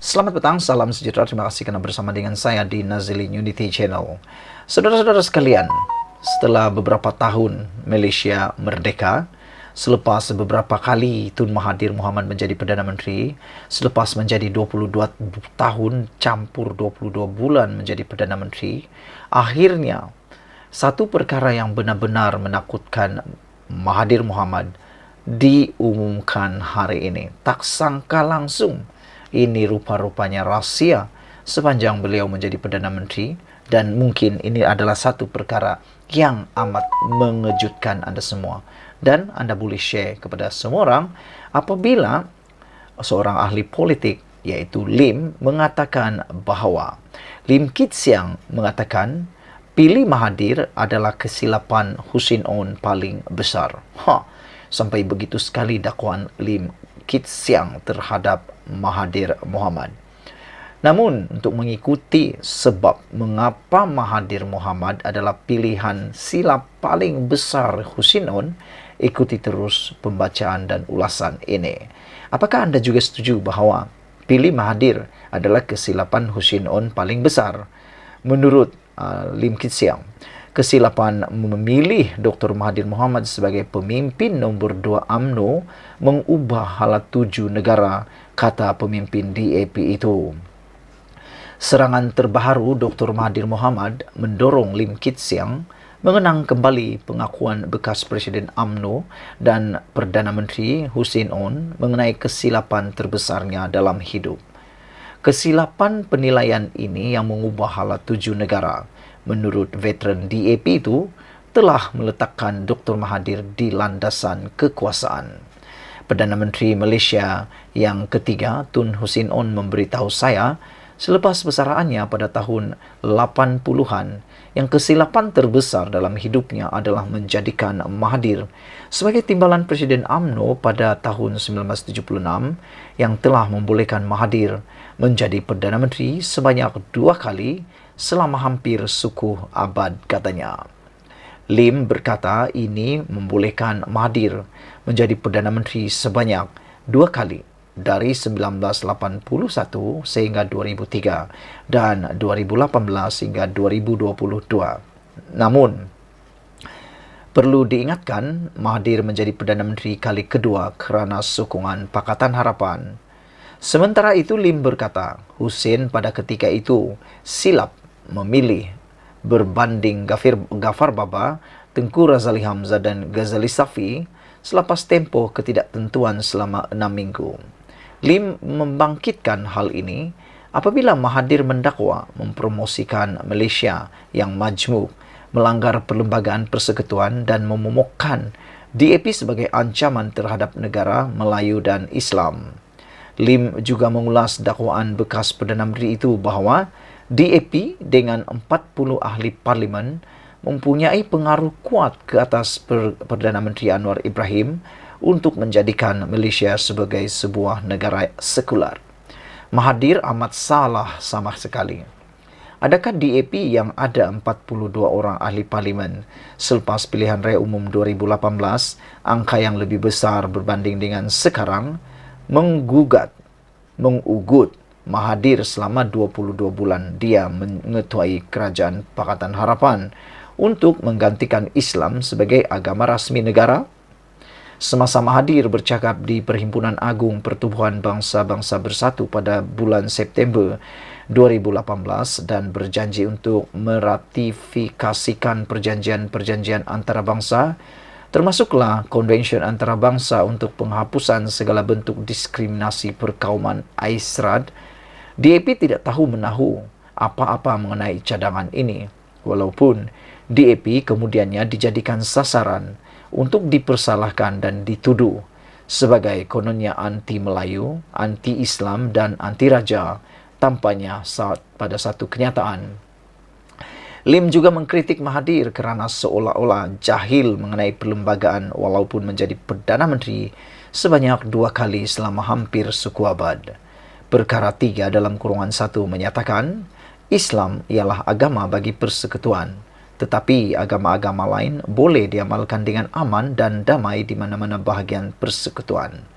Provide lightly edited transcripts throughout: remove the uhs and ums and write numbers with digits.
Selamat petang, salam sejahtera. Terima kasih karena bersama dengan saya di Nazilin Unity Channel. Saudara-saudara sekalian, setelah beberapa tahun Malaysia merdeka, selepas beberapa kali Tun Mahathir Mohamad menjadi Perdana Menteri, selepas menjadi 22 tahun campur 22 bulan menjadi Perdana Menteri, akhirnya satu perkara yang benar-benar menakutkan Mahathir Mohamad diumumkan hari ini. Tak sangka langsung, ini rupa-rupanya rahsia sepanjang beliau menjadi Perdana Menteri, dan mungkin ini adalah satu perkara yang amat mengejutkan anda semua. Dan anda boleh share kepada semua orang apabila seorang ahli politik yaitu Lim mengatakan bahawa Lim Kit Siang mengatakan pilih Mahathir adalah kesilapan Hussein On paling besar. Sampai begitu sekali dakwaan Lim Kit Siang terhadap Mahathir Mohamad. Namun, untuk mengikuti sebab mengapa Mahathir Mohamad adalah pilihan silap paling besar Hussein On, ikuti terus pembacaan dan ulasan ini. Apakah anda juga setuju bahawa pilih Mahathir adalah kesilapan Hussein On paling besar? Menurut Lim Kit Siang, kesilapan memilih Dr. Mahathir Mohamad sebagai pemimpin nombor 2 UMNO mengubah halat 7 negara, kata pemimpin DAP itu. Serangan terbaru Dr. Mahathir Mohamad mendorong Lim Kit Siang mengenang kembali pengakuan bekas Presiden UMNO dan Perdana Menteri Hussein On mengenai kesilapan terbesarnya dalam hidup. Kesilapan penilaian ini yang mengubah halat 7 negara, menurut veteran DAP itu, telah meletakkan Dr. Mahathir di landasan kekuasaan. Perdana Menteri Malaysia yang ketiga, Tun Hussein On, memberitahu saya selepas bersaraannya pada tahun 80-an yang kesilapan terbesar dalam hidupnya adalah menjadikan Mahathir sebagai timbalan Presiden UMNO pada tahun 1976 yang telah membolehkan Mahathir menjadi Perdana Menteri sebanyak 2 kali selama hampir suku abad, katanya. Lim berkata ini membolehkan Mahathir menjadi Perdana Menteri sebanyak 2 kali dari 1981 sehingga 2003 dan 2018 hingga 2022. Namun, perlu diingatkan, Mahathir menjadi Perdana Menteri kali kedua kerana sokongan Pakatan Harapan. Sementara itu, Lim berkata, Hussein pada ketika itu silap memilih berbanding Ghaffar Baba, Tengku Razali Hamzah dan Ghazali Safi selepas tempoh ketidaktentuan selama 6 minggu. Lim membangkitkan hal ini apabila Mahathir mendakwa mempromosikan Malaysia yang majmuk, melanggar Perlembagaan Persekutuan dan memomokkan DAP sebagai ancaman terhadap negara Melayu dan Islam. Lim juga mengulas dakwaan bekas Perdana Menteri itu bahawa DAP dengan 40 ahli parlimen mempunyai pengaruh kuat ke atas Perdana Menteri Anwar Ibrahim untuk menjadikan Malaysia sebagai sebuah negara sekular. Mahathir amat salah sama sekali. Adakah DAP yang ada 42 orang ahli parlimen selepas pilihan raya umum 2018, angka yang lebih besar berbanding dengan sekarang, mengugut Mahathir selama 22 bulan dia mengetuai Kerajaan Pakatan Harapan untuk menggantikan Islam sebagai agama rasmi negara? Semasa Mahathir bercakap di Perhimpunan Agung Pertubuhan Bangsa-Bangsa Bersatu pada bulan September 2018 dan berjanji untuk meratifikasikan perjanjian-perjanjian antarabangsa, termasuklah Konvensyen Antarabangsa untuk penghapusan segala bentuk diskriminasi perkauman AISRAD, DAP tidak tahu menahu apa-apa mengenai cadangan ini, walaupun DAP kemudiannya dijadikan sasaran untuk dipersalahkan dan dituduh sebagai kononnya anti-Melayu, anti-Islam dan anti-Raja, tampaknya pada satu kenyataan. Lim juga mengkritik Mahathir kerana seolah-olah jahil mengenai perlembagaan walaupun menjadi Perdana Menteri sebanyak 2 kali selama hampir suku abad. Perkara 3 dalam kurungan 1 menyatakan, Islam ialah agama bagi persekutuan, tetapi agama-agama lain boleh diamalkan dengan aman dan damai di mana-mana bahagian persekutuan.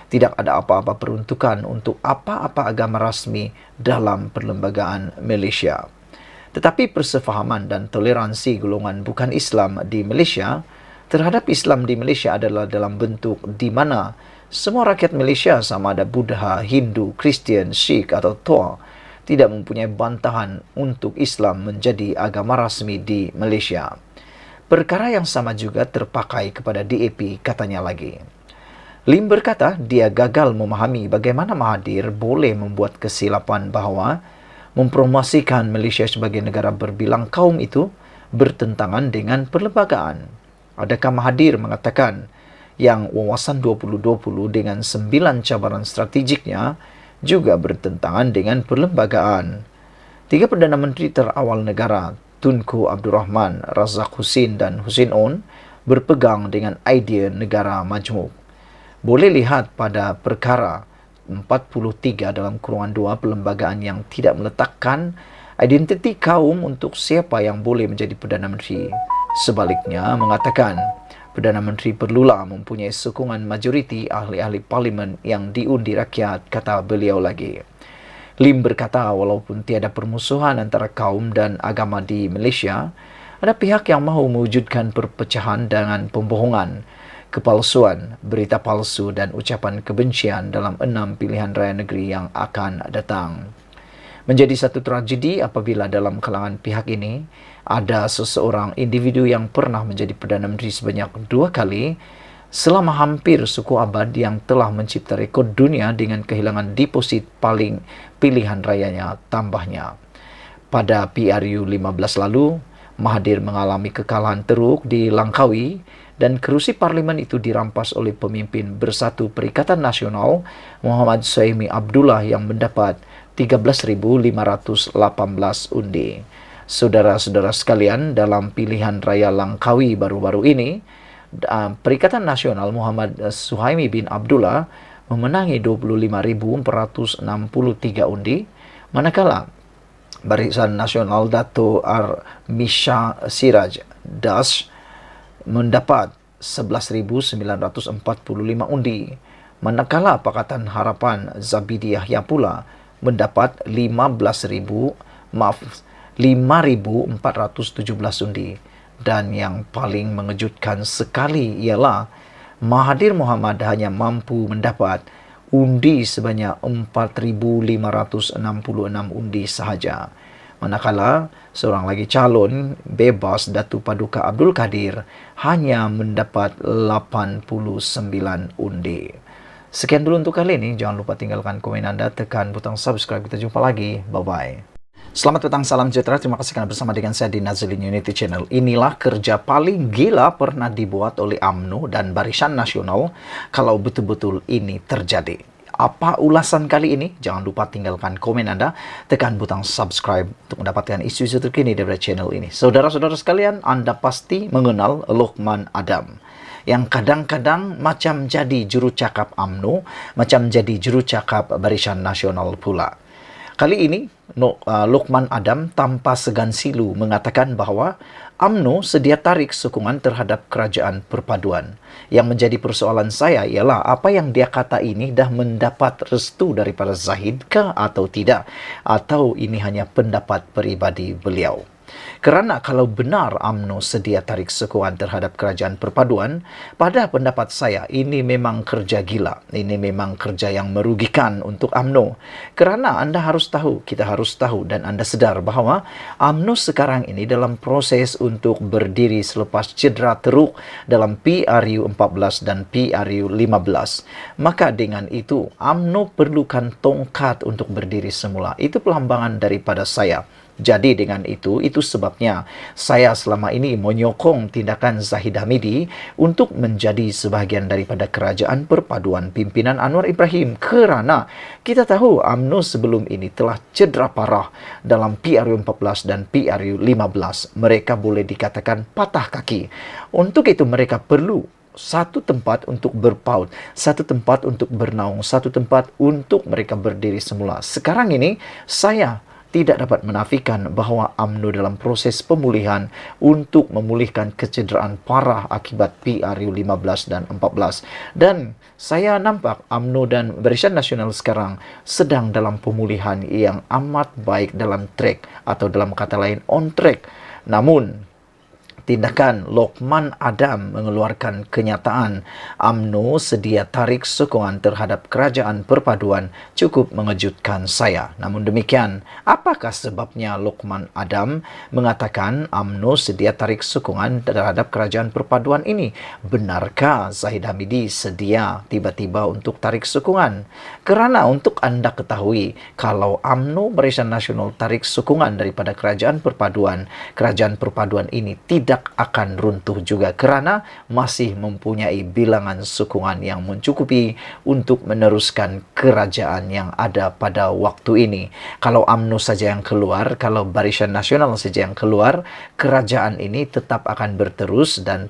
Tidak ada apa-apa peruntukan untuk apa-apa agama rasmi dalam perlembagaan Malaysia. Tetapi persefahaman dan toleransi golongan bukan Islam di Malaysia terhadap Islam di Malaysia adalah dalam bentuk di mana semua rakyat Malaysia sama ada Buddha, Hindu, Kristian, Sikh atau Tua tidak mempunyai bantahan untuk Islam menjadi agama rasmi di Malaysia. Perkara yang sama juga terpakai kepada DAP, katanya lagi. Lim berkata dia gagal memahami bagaimana Mahathir boleh membuat kesilapan bahawa mempromosikan Malaysia sebagai negara berbilang kaum itu bertentangan dengan perlembagaan. Adakah Mahathir mengatakan yang wawasan 2020 dengan 9 cabaran strategiknya juga bertentangan dengan perlembagaan? 3 Perdana Menteri terawal negara, Tunku Abdul Rahman, Razak Husin dan Husin On, berpegang dengan idea negara majmuk. Boleh lihat pada perkara 43 dalam kurungan 2 perlembagaan yang tidak meletakkan identiti kaum untuk siapa yang boleh menjadi Perdana Menteri. Sebaliknya mengatakan Perdana Menteri perlulah mempunyai sokongan majoriti ahli-ahli parlimen yang diundi rakyat, kata beliau lagi. Lim berkata walaupun tiada permusuhan antara kaum dan agama di Malaysia, ada pihak yang mahu mewujudkan perpecahan dengan pembohongan, kepalsuan, berita palsu dan ucapan kebencian dalam 6 pilihan raya negeri yang akan datang. Menjadi satu tragedi apabila dalam kalangan pihak ini ada seseorang individu yang pernah menjadi Perdana Menteri sebanyak 2 kali selama hampir suku abad yang telah mencipta rekod dunia dengan kehilangan deposit paling pilihan rayanya tambahnya. Pada PRU 15 lalu, Mahathir mengalami kekalahan teruk di Langkawi dan kerusi parlimen itu dirampas oleh pemimpin Bersatu Perikatan Nasional Muhammad Suhaimi Abdullah yang mendapat 13,518 undi. Saudara-saudara sekalian, dalam pilihan raya Langkawi baru-baru ini, Perikatan Nasional Muhammad Suhaimi bin Abdullah memenangi 25,463 undi, manakala Barisan Nasional Dato' Misha Siraj Das mendapat 11,945 undi, manakala Pakatan Harapan Zabidi Yahya pula mendapat 5,417 undi. Dan yang paling mengejutkan sekali ialah Mahathir Mohamad hanya mampu mendapat undi sebanyak 4,566 undi sahaja. Manakala seorang lagi calon bebas Datuk Paduka Abdul Kadir hanya mendapat 89 undi. Sekian dulu untuk kali ini. Jangan lupa tinggalkan komen anda, tekan butang subscribe. Kita jumpa lagi. Bye-bye. Selamat petang, salam sejahtera. Terima kasih karena bersama dengan saya di Nazilin Unity Channel. Inilah kerja paling gila pernah dibuat oleh UMNO dan Barisan Nasional kalau betul-betul ini terjadi. Apa ulasan kali ini? Jangan lupa tinggalkan komen anda, tekan butang subscribe untuk mendapatkan isu-isu terkini dari channel ini. Saudara-saudara sekalian, anda pasti mengenal Luqman Adam yang kadang-kadang macam jadi juru cakap UMNO, macam jadi juru cakap Barisan Nasional pula. Kali ini, Luqman Adam tanpa segan silu mengatakan bahawa UMNO sedia tarik sokongan terhadap kerajaan perpaduan. Yang menjadi persoalan saya ialah apa yang dia kata ini dah mendapat restu daripada Zahid ke atau tidak? Atau ini hanya pendapat peribadi beliau? Kerana kalau benar UMNO sedia tarik sokongan terhadap kerajaan perpaduan, pada pendapat saya ini memang kerja gila. Ini memang kerja yang merugikan untuk UMNO. Kerana anda harus tahu, kita harus tahu dan anda sedar bahawa UMNO sekarang ini dalam proses untuk berdiri selepas cedera teruk dalam PRU 14 dan PRU 15. Maka dengan itu, UMNO perlukan tongkat untuk berdiri semula. Itu pelambangan daripada saya. Jadi dengan itu sebabnya saya selama ini menyokong tindakan Zahid Hamidi untuk menjadi sebahagian daripada kerajaan perpaduan pimpinan Anwar Ibrahim, kerana kita tahu UMNO sebelum ini telah cedera parah dalam PRU 14 dan PRU 15. Mereka boleh dikatakan patah kaki. Untuk itu mereka perlu satu tempat untuk berpaut, satu tempat untuk bernaung, satu tempat untuk mereka berdiri semula. Sekarang ini saya tidak dapat menafikan bahwa UMNO dalam proses pemulihan untuk memulihkan kecederaan parah akibat PRU 15 dan 14. Dan saya nampak UMNO dan Barisan Nasional sekarang sedang dalam pemulihan yang amat baik, dalam track atau dalam kata lain on track. Namun tindakan Lokman Adam mengeluarkan kenyataan UMNO sedia tarik sokongan terhadap kerajaan perpaduan cukup mengejutkan saya. Namun demikian, apakah sebabnya Lokman Adam mengatakan UMNO sedia tarik sokongan terhadap kerajaan perpaduan ini? Benarkah Zahid Hamidi sedia tiba-tiba untuk tarik sokongan? Kerana untuk anda ketahui, kalau UMNO Barisan Nasional tarik sokongan daripada kerajaan perpaduan ini tidak akan runtuh juga kerana masih mempunyai bilangan sokongan yang mencukupi untuk meneruskan kerajaan yang ada pada waktu ini. Kalau UMNO saja yang keluar, kalau Barisan Nasional saja yang keluar, kerajaan ini tetap akan berterus dan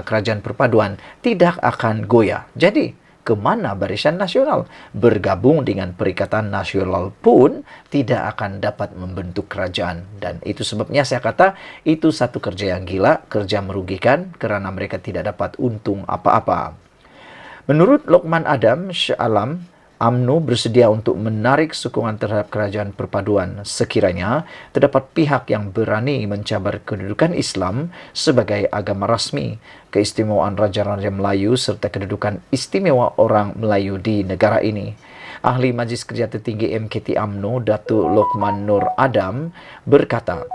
kerajaan perpaduan tidak akan goyah. Jadi, kemana Barisan Nasional? Bergabung dengan Perikatan Nasional pun tidak akan dapat membentuk kerajaan. Dan itu sebabnya saya kata itu satu kerja yang gila, kerja merugikan kerana mereka tidak dapat untung apa-apa. Menurut Lokman Adam Shah Alam, UMNO bersedia untuk menarik sokongan terhadap kerajaan perpaduan sekiranya terdapat pihak yang berani mencabar kedudukan Islam sebagai agama rasmi, keistimewaan Raja-Raja Melayu serta kedudukan istimewa orang Melayu di negara ini. Ahli Majlis Kerja Tertinggi MKT UMNO, Datuk Lokman Nur Adam berkata,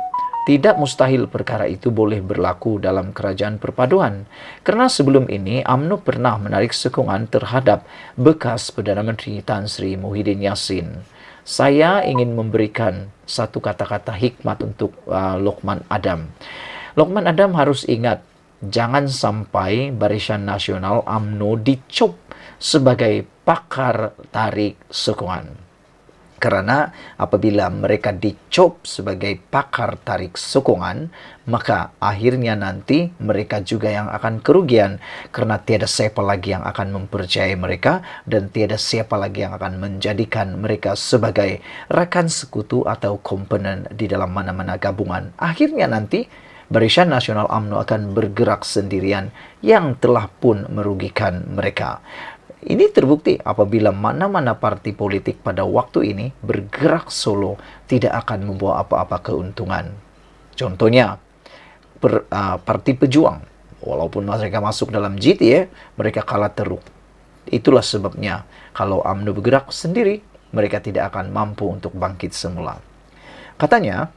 tidak mustahil perkara itu boleh berlaku dalam kerajaan perpaduan. Kerana sebelum ini, UMNO pernah menarik sokongan terhadap bekas Perdana Menteri Tan Sri Muhyiddin Yassin. Saya ingin memberikan satu kata-kata hikmat untuk Lokman Adam. Lokman Adam harus ingat, jangan sampai Barisan Nasional UMNO dicop sebagai pakar tarik sokongan. Kerana apabila mereka dicop sebagai pakar tarik sokongan, maka akhirnya nanti mereka juga yang akan kerugian kerana tiada siapa lagi yang akan mempercayai mereka dan tiada siapa lagi yang akan menjadikan mereka sebagai rakan sekutu atau komponen di dalam mana-mana gabungan. Akhirnya nanti Barisan Nasional UMNO akan bergerak sendirian yang telah pun merugikan mereka. Ini terbukti apabila mana-mana parti politik pada waktu ini bergerak solo tidak akan membawa apa-apa keuntungan. Contohnya, Parti Pejuang. Walaupun mereka masuk dalam GTA, mereka kalah teruk. Itulah sebabnya kalau UMNO bergerak sendiri, mereka tidak akan mampu untuk bangkit semula. Katanya,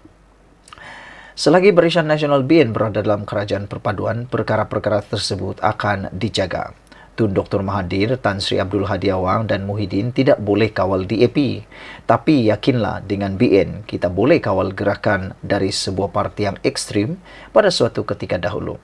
selagi Barisan Nasional BN berada dalam kerajaan perpaduan, perkara-perkara tersebut akan dijaga. Tun Dr. Mahathir, Tan Sri Abdul Hadi Awang dan Muhyiddin tidak boleh kawal DAP. Tapi yakinlah dengan BN, kita boleh kawal gerakan dari sebuah parti yang ekstrim pada suatu ketika dahulu.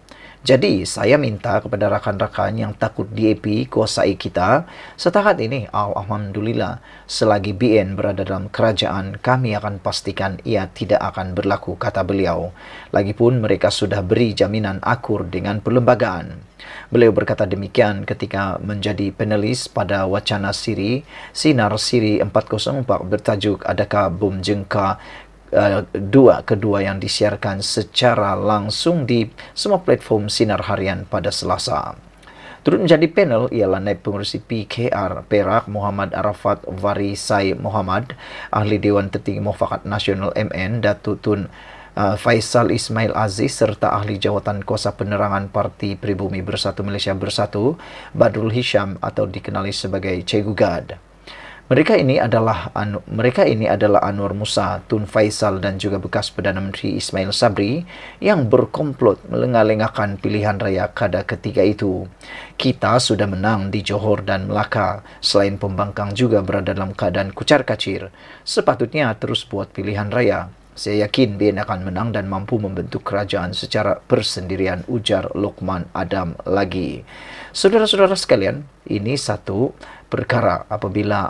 Jadi, saya minta kepada rakan-rakan yang takut DAP kuasai kita, setakat ini, alhamdulillah, selagi BN berada dalam kerajaan, kami akan pastikan ia tidak akan berlaku, kata beliau. Lagipun mereka sudah beri jaminan akur dengan perlembagaan. Beliau berkata demikian ketika menjadi panelis pada wacana Siri, Sinar Siri 404 bertajuk Adakah Bom Jengka kedua yang disiarkan secara langsung di semua platform Sinar Harian pada Selasa. Turut menjadi panel ialah Naib Pengerusi PKR Perak Muhammad Arafat Varisai Muhammad, Ahli Dewan Tertinggi Mufakat Nasional MN Datuk Tun Faisal Ismail Aziz serta Ahli Jawatan Kuasa Penerangan Parti Pribumi Bersatu Malaysia Bersatu Badrul Hisham atau dikenali sebagai Cikgu Gad. Mereka ini adalah Anwar Musa, Tun Faisal dan juga bekas Perdana Menteri Ismail Sabri yang berkomplot melengah-lengahkan pilihan raya kada ketiga itu. Kita sudah menang di Johor dan Melaka, selain pembangkang juga berada dalam keadaan kucar-kacir. Sepatutnya terus buat pilihan raya. Saya yakin BN akan menang dan mampu membentuk kerajaan secara persendirian, ujar Lokman Adam lagi. Saudara-saudara sekalian, ini satu perkara apabila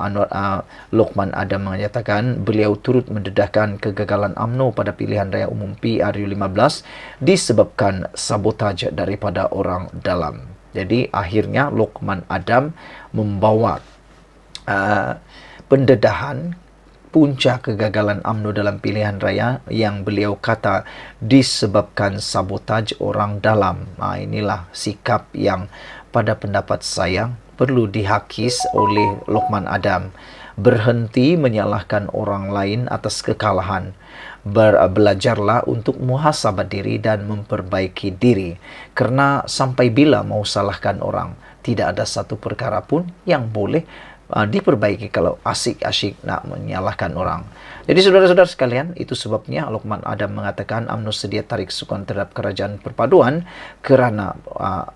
Lokman Adam menyatakan beliau turut mendedahkan kegagalan UMNO pada pilihan raya umum PRU 15 disebabkan sabotaj daripada orang dalam. Jadi akhirnya Lokman Adam membawa pendedahan punca kegagalan UMNO dalam pilihan raya yang beliau kata disebabkan sabotaj orang dalam. Inilah sikap yang pada pendapat saya perlu dihakis oleh Lokman Adam. Berhenti menyalahkan orang lain atas kekalahan. Belajarlah untuk muhasabah diri dan memperbaiki diri. Karena sampai bila mau salahkan orang, tidak ada satu perkara pun yang boleh diperbaiki kalau asyik-asyik nak menyalahkan orang. Jadi saudara-saudara sekalian, itu sebabnya Lokman Adam mengatakan UMNO sedia tarik sukan terhadap kerajaan perpaduan kerana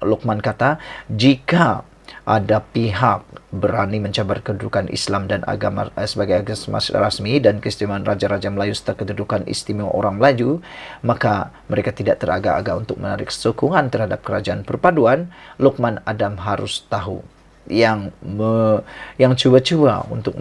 Lokman kata jika ada pihak berani mencabar kedudukan Islam dan agama sebagai agama rasmi dan keistimewaan Raja-Raja Melayu serta kedudukan istimewa orang Melayu, maka mereka tidak teragak-agak untuk menarik sokongan terhadap kerajaan perpaduan. Lokman Adam harus tahu yang cuba-cuba untuk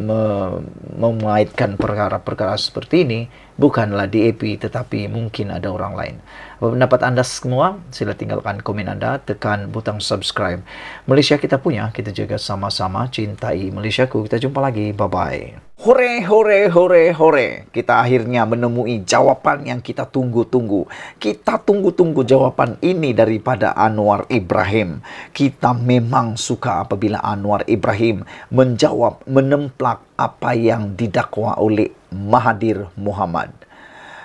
mengaitkan perkara-perkara seperti ini bukanlah DAP tetapi mungkin ada orang lain. Apa pendapat anda semua? Sila tinggalkan komen anda, tekan butang subscribe. Malaysia kita punya, kita jaga sama-sama, cintai Malaysiaku. Kita jumpa lagi, bye-bye. Hore, hore, hore, hore. Kita akhirnya menemui jawapan yang kita tunggu-tunggu. Kita tunggu-tunggu jawapan ini daripada Anwar Ibrahim. Kita memang suka apabila Anwar Ibrahim menjawab, menemplak apa yang didakwa oleh Mahathir Mohamad.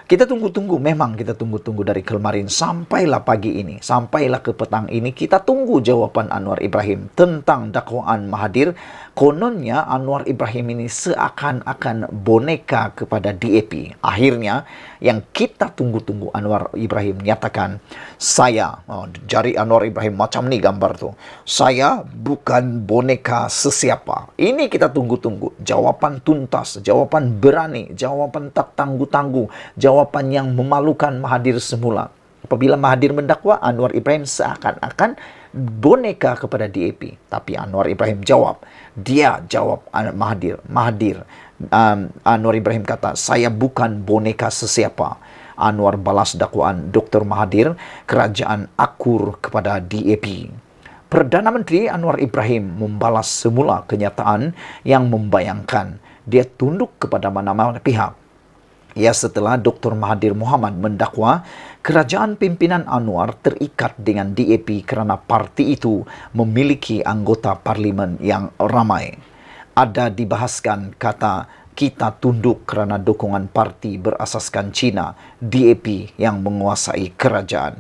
Kita tunggu-tunggu, memang kita tunggu-tunggu dari kemarin sampailah pagi ini, sampailah ke petang ini, kita tunggu jawapan Anwar Ibrahim tentang dakwaan Mahathir. Kononnya Anwar Ibrahim ini seakan-akan boneka kepada DAP. Akhirnya yang kita tunggu-tunggu, Anwar Ibrahim nyatakan, jari Anwar Ibrahim macam ni gambar tu, saya bukan boneka sesiapa. Ini kita tunggu-tunggu, jawapan tuntas, jawapan berani, jawapan tak tangguh-tangguh, jawapan yang memalukan Mahathir semula. Apabila Mahathir mendakwa, Anwar Ibrahim seakan-akan boneka kepada DAP. Tapi Anwar Ibrahim jawab. Dia jawab Mahathir. Anwar Ibrahim kata, saya bukan boneka sesiapa. Anwar balas dakwaan Dr. Mahathir, kerajaan akur kepada DAP. Perdana Menteri Anwar Ibrahim membalas semula kenyataan yang membayangkan dia tunduk kepada mana-mana pihak. Ya, setelah Dr. Mahathir Mohamad mendakwa kerajaan pimpinan Anwar terikat dengan DAP kerana parti itu memiliki anggota parlimen yang ramai. Ada dibahaskan kata kita tunduk kerana dukungan parti berasaskan Cina, DAP yang menguasai kerajaan.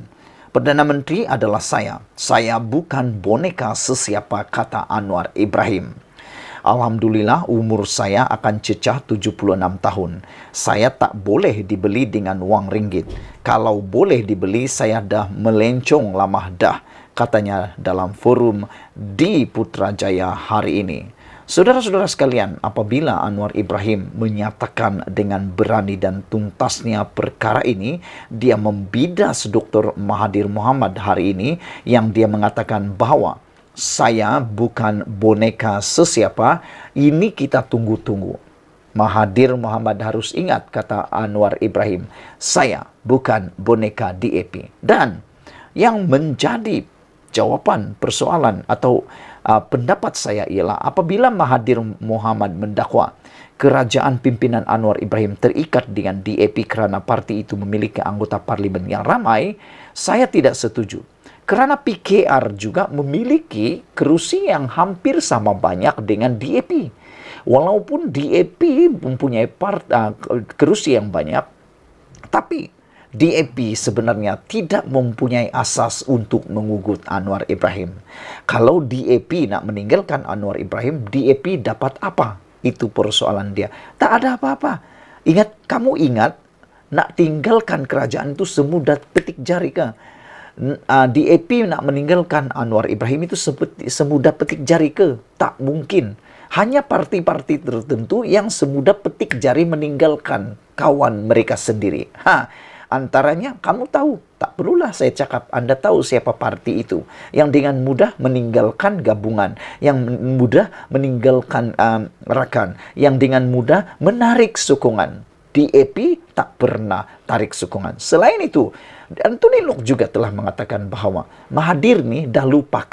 Perdana Menteri adalah saya. Saya bukan boneka sesiapa, kata Anwar Ibrahim. Alhamdulillah umur saya akan cecah 76 tahun. Saya tak boleh dibeli dengan wang ringgit. Kalau boleh dibeli, saya dah melencong lama dah, katanya dalam forum di Putrajaya hari ini. Saudara-saudara sekalian, apabila Anwar Ibrahim menyatakan dengan berani dan tuntasnya perkara ini, dia membidas Dr. Mahathir Mohamad hari ini yang dia mengatakan bahawa saya bukan boneka sesiapa. Ini kita tunggu-tunggu. Mahathir Mohamad harus ingat, kata Anwar Ibrahim, saya bukan boneka DAP. Dan yang menjadi jawapan persoalan atau pendapat saya ialah apabila Mahathir Mohamad mendakwa kerajaan pimpinan Anwar Ibrahim terikat dengan DAP kerana parti itu memiliki anggota parlimen yang ramai, saya tidak setuju. Kerana PKR juga memiliki kerusi yang hampir sama banyak dengan DAP. Walaupun DAP mempunyai kerusi yang banyak, tapi DAP sebenarnya tidak mempunyai asas untuk mengugut Anwar Ibrahim. Kalau DAP nak meninggalkan Anwar Ibrahim, DAP dapat apa? Itu persoalan dia. Tak ada apa-apa. Kamu ingat, nak tinggalkan kerajaan itu semudah petik jari ke? DAP nak meninggalkan Anwar Ibrahim itu semudah petik jari ke? Tak mungkin. Hanya parti-parti tertentu yang semudah petik jari meninggalkan kawan mereka sendiri. Antaranya kamu tahu, tak perlulah saya cakap, Anda tahu siapa parti itu yang dengan mudah meninggalkan gabungan, yang mudah meninggalkan rakan, yang dengan mudah menarik sokongan. DAP tak pernah tarik sokongan. Selain itu, Dan Tony Lok juga telah mengatakan bahwa Mahathir nih dah lupa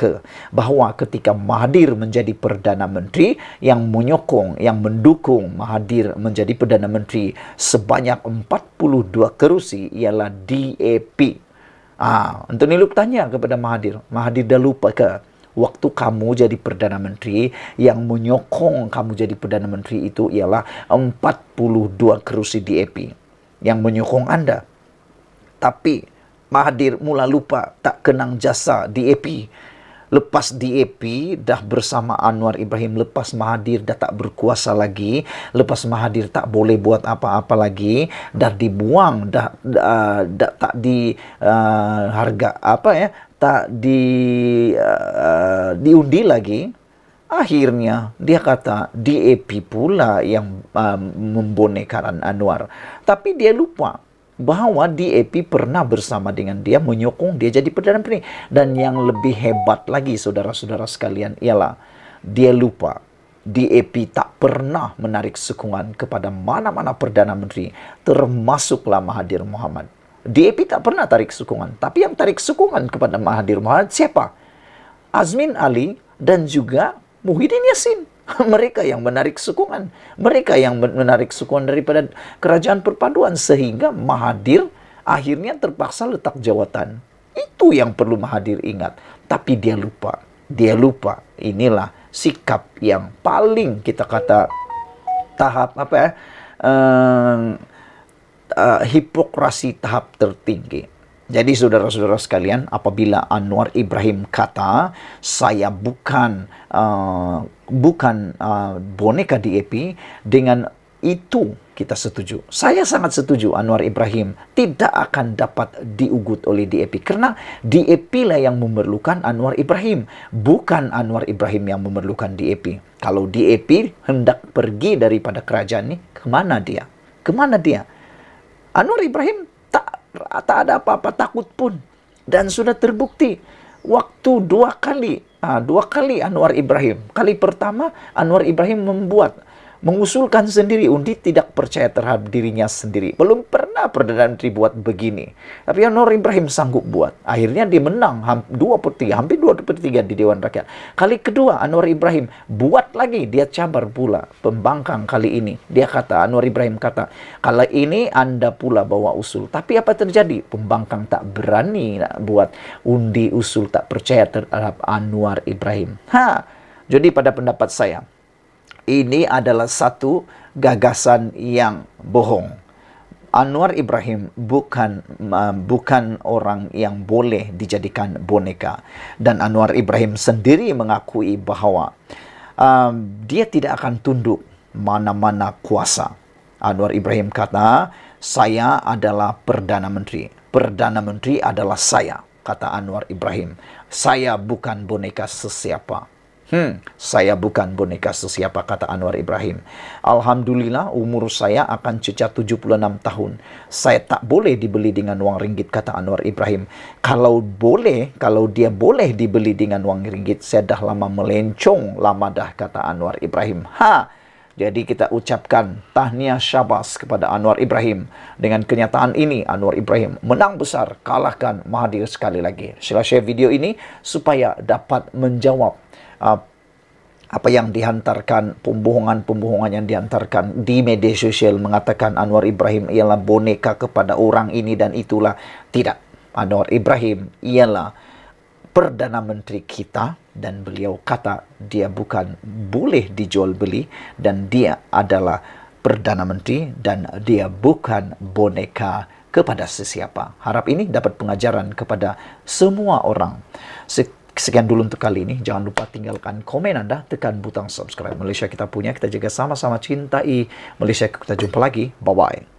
bahwa ketika Mahathir menjadi Perdana Menteri, yang menyokong, yang mendukung Mahathir menjadi Perdana Menteri sebanyak 42 kerusi ialah DAP. Anthony Lok tanya kepada Mahathir dah lupa waktu kamu jadi Perdana Menteri, yang menyokong kamu jadi Perdana Menteri itu ialah 42 kerusi DAP yang menyokong Anda. Tapi Mahathir mula lupa, tak kenang jasa DAP. Lepas DAP dah bersama Anwar Ibrahim, lepas Mahathir dah tak berkuasa lagi, lepas Mahathir tak boleh buat apa-apa lagi, dah dibuang, dah tak di harga tak diundi lagi. Akhirnya dia kata DAP pula yang membonekakan Anwar. Tapi dia lupa bahwa DAP pernah bersama dengan dia, menyokong dia jadi Perdana Menteri. Dan yang lebih hebat lagi, saudara-saudara sekalian, ialah dia lupa DAP tak pernah menarik sokongan kepada mana-mana Perdana Menteri, termasuklah Mahathir Mohamad. DAP tak pernah tarik sokongan, tapi yang tarik sokongan kepada Mahathir Mohamad siapa? Azmin Ali dan juga Muhyiddin Yassin. Mereka yang menarik sokongan. Mereka yang menarik sokongan daripada kerajaan perpaduan, sehingga Mahathir akhirnya terpaksa letak jawatan. Itu yang perlu Mahathir ingat. Tapi dia lupa. Dia lupa. Inilah sikap yang paling kita kata tahap hipokrasi tahap tertinggi. Jadi saudara-saudara sekalian, apabila Anwar Ibrahim kata saya bukan boneka DAP, dengan itu kita setuju. Saya sangat setuju Anwar Ibrahim tidak akan dapat diugut oleh DAP, karena DAP lah yang memerlukan Anwar Ibrahim, bukan Anwar Ibrahim yang memerlukan DAP. Kalau DAP hendak pergi daripada kerajaan ini, kemana dia? Kemana dia? Anwar Ibrahim tak ada apa-apa takut pun. Dan sudah terbukti waktu dua kali Anwar Ibrahim. Kali pertama Anwar Ibrahim mengusulkan sendiri, undi tidak percaya terhadap dirinya sendiri. Belum pernah Perdana Menteri buat begini. Tapi Anwar Ibrahim sanggup buat. Akhirnya dia menang hampir 2/3 di Dewan Rakyat. Kali kedua Anwar Ibrahim buat lagi, dia cabar pula pembangkang kali ini. Anwar Ibrahim kata, kalau ini Anda pula bawa usul. Tapi apa terjadi? Pembangkang tak berani buat undi usul tak percaya terhadap Anwar Ibrahim. Jadi pada pendapat saya, ini adalah satu gagasan yang bohong. Anwar Ibrahim bukan orang yang boleh dijadikan boneka. Dan Anwar Ibrahim sendiri mengakui bahwa dia tidak akan tunduk mana-mana kuasa. Anwar Ibrahim kata, saya adalah Perdana Menteri. Perdana Menteri adalah saya, kata Anwar Ibrahim. Saya bukan boneka sesiapa. Saya bukan boneka sesiapa, kata Anwar Ibrahim. Alhamdulillah umur saya akan cacat 76 tahun. Saya tak boleh dibeli dengan wang ringgit, kata Anwar Ibrahim. Kalau dia boleh dibeli dengan wang ringgit, saya dah lama melencong, lama dah, kata Anwar Ibrahim. Jadi kita ucapkan tahniah syabas kepada Anwar Ibrahim. Dengan kenyataan ini, Anwar Ibrahim menang besar, kalahkan Mahathir sekali lagi. Sila share video ini supaya dapat menjawab apa yang dihantarkan, pembohongan-pembohongan yang dihantarkan di media sosial mengatakan Anwar Ibrahim ialah boneka kepada orang ini dan itulah. Tidak. Anwar Ibrahim ialah Perdana Menteri kita, dan beliau kata dia bukan boleh dijual beli, dan dia adalah Perdana Menteri dan dia bukan boneka kepada sesiapa. Harap ini dapat pengajaran kepada semua orang. Sekian dulu untuk kali ini. Jangan lupa tinggalkan komen Anda, tekan butang subscribe. Malaysia kita punya, kita jaga sama-sama cintai Malaysia. Kita jumpa lagi. Bye-bye.